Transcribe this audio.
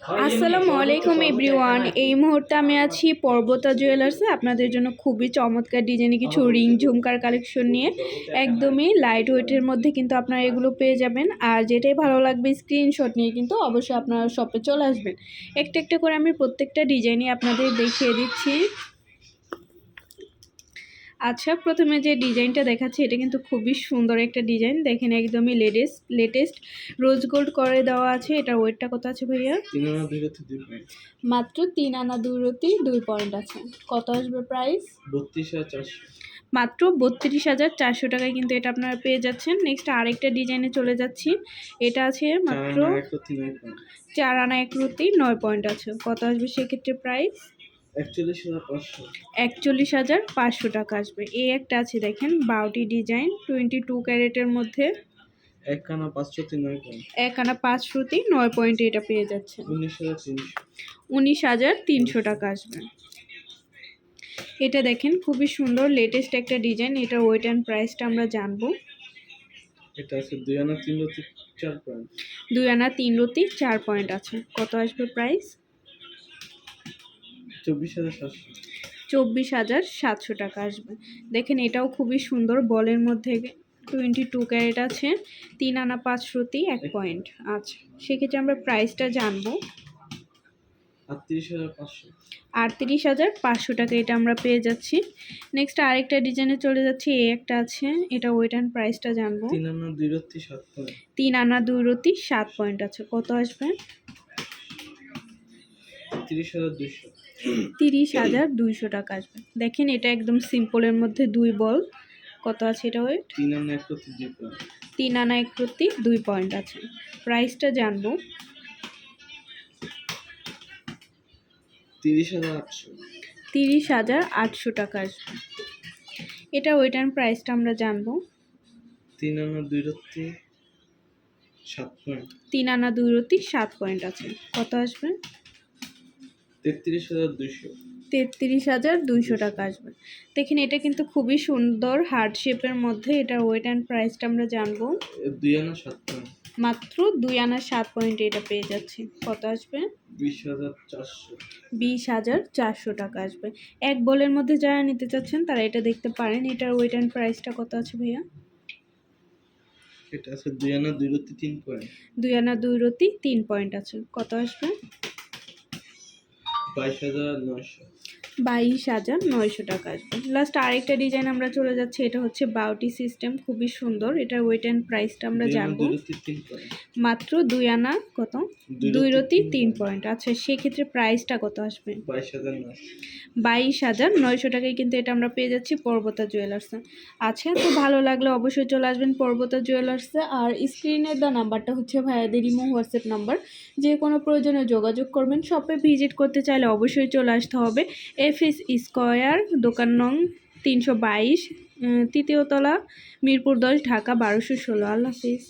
আসসালামু আলাইকুম এভরিওয়ান। এই মুহূর্তে আমি আছি পর্বতা জুয়েলার্সে আপনাদের জন্য খুবই চমৎকার ডিজাইনে কিছু রিং ঝুমকার কালেকশন নিয়ে। একদমই লাইট ওয়েটের মধ্যে কিন্তু আপনারা এগুলো পেয়ে যাবেন। আর যেটাই ভালো লাগবে স্ক্রিনশট নিয়ে কিন্তু অবশ্যই আপনারা শপে চলে আসবেন। একটা একটা করে আমি প্রত্যেকটা ডিজাইনই আপনাদের দেখিয়ে দিচ্ছি। আচ্ছা, প্রথমে যে ডিজাইনটা দেখাচ্ছি এটা কিন্তু খুবই সুন্দর একটা ডিজাইন। দেখেন একদমই লেটেস্ট রোজ গোল্ড করে দেওয়া আছে। এটার ওয়েটটা কত আছে ভাইয়া? 3 আনা 2 রতি 2 পয়েন্ট। মাত্র 3 আনা 2 রতি 2 পয়েন্ট আছে। কত আসবে প্রাইস? 32,400। মাত্র 32,400 টাকায় কিন্তু এটা আপনারা পেয়ে যাচ্ছেন। নেক্সট আরেকটা ডিজাইনে চলে যাচ্ছি। এটা আছে মাত্র 4 আনা 1 রতি 9 পয়েন্ট আছে। কত আসবে সেক্ষেত্রে প্রাইস? 41,500। 41,500 টাকা আসবে। এই একটা আছে দেখেন বাউটি ডিজাইন 22 ক্যারেটের মধ্যে 1 আনা 5 রতি 9 পয়েন্ট। 1 আনা 5 রতি 9 পয়েন্টে এটা পেয়ে যাচ্ছেন। 19,300 টাকা আসবে। এটা দেখেন খুবই সুন্দর লেটেস্ট একটা ডিজাইন। এটা ওয়েট অ্যান্ড প্রাইসটা আমরা জানবো। এটা আছে 2 আনা 3 রতি 4 পয়েন্ট। 2 আনা 3 রতি 4 পয়েন্ট আছে। কত আসবে প্রাইস? 24,700। 24,700 টাকা আসবে। দেখেন এটাও খুবই সুন্দর বলের মধ্যে 22 ক্যারেট আছে 3 আনা 5 রতি 1 পয়েন্ট। আচ্ছা, সেক্ষেত্রে আমরা প্রাইসটা জানবো। 38,500। 38,500 টাকা এটা আমরা পেয়ে যাচ্ছি। নেক্সট আরেকটা ডিজাইনে চলে যাচ্ছি। এই একটা আছে, এটা ওয়েট অ্যান্ড প্রাইসটা জানবো। 3 আনা 2 রতি 7 পয়েন্ট। 3 আনা 2 রতি 7 পয়েন্ট আছে। কত আসবে? 30,200। 30,200 টাকা আসবে। দেখেন এটা একদম সিম্পলের মধ্যে 2 বল। কত আছে এটা ওয়েট? 3 আনা 1 রতি 2 পয়েন্ট। 3 আনা 1 রতি 2 পয়েন্ট আছে। প্রাইসটা জানবো। 30,800। 30,800 টাকা আসবে। এটা ওয়েট অ্যান্ড প্রাইসটা আমরা জানবো। 3 আনা 2 রতি 7 পয়েন্ট। 3 আনা 2 রতি 7 পয়েন্ট আছে। কত আসবে? 33,200। 33,200 টাকা আসবে। দেখেন এটা কিন্তু খুবই সুন্দর হার্ট শেপের মধ্যে। এটা ওয়েট অ্যান্ড প্রাইসটা আমরা জানবো। 2 আনা 7 পয়েন্ট। মাত্র 2 আনা 7 পয়েন্টে এটা পেয়ে যাচ্ছি। কত আসবে? 20,400। 20,400 টাকা আসবে। এক বলের মধ্যে যারা নিতে চাচ্ছেন তারা এটা দেখতে পারেন। এটার ওয়েট অ্যান্ড প্রাইসটা কত আছে ভাইয়া? এটা আছে 2 আনা 2 রতি 3 পয়েন্ট। 2 আনা 2 রতি 3 পয়েন্ট আছে। কত আসবে? 22,900। 22,900 টাকা আসবে। লাস্ট আরেকটা ডিজাইন আমরা চলে যাচ্ছি। এটা হচ্ছে বাউটি সিস্টেম, খুবই সুন্দর। এটার ওয়েট অ্যান্ড প্রাইসটা আমরা জানবো। মাত্র 2 আনা কত? 2 রতি 3 পয়েন্ট। আচ্ছা, সেক্ষেত্রে প্রাইসটা কত আসবে? 22,900 টাকায় কিন্তু এটা আমরা পেয়ে যাচ্ছি পর্বতা জুয়েলার্সে। আচ্ছা, তো ভালো লাগলে অবশ্যই চলে আসবেন পর্বতা জুয়েলার্সে। আর স্ক্রিনের দেওয়া নাম্বারটা হচ্ছে ভাইয়াদের ইমো হোয়াটসঅ্যাপ নাম্বার। যে কোনো প্রয়োজনে যোগাযোগ করবেন। শপে ভিজিট করতে চাইলে অবশ্যই চলে আসতে হবে। এফএস স্কয়ার, দোকান নং 322, তৃতীয় তলা, মিরপুর 10, ঢাকা 1216। আল্লাহ হাফিজ।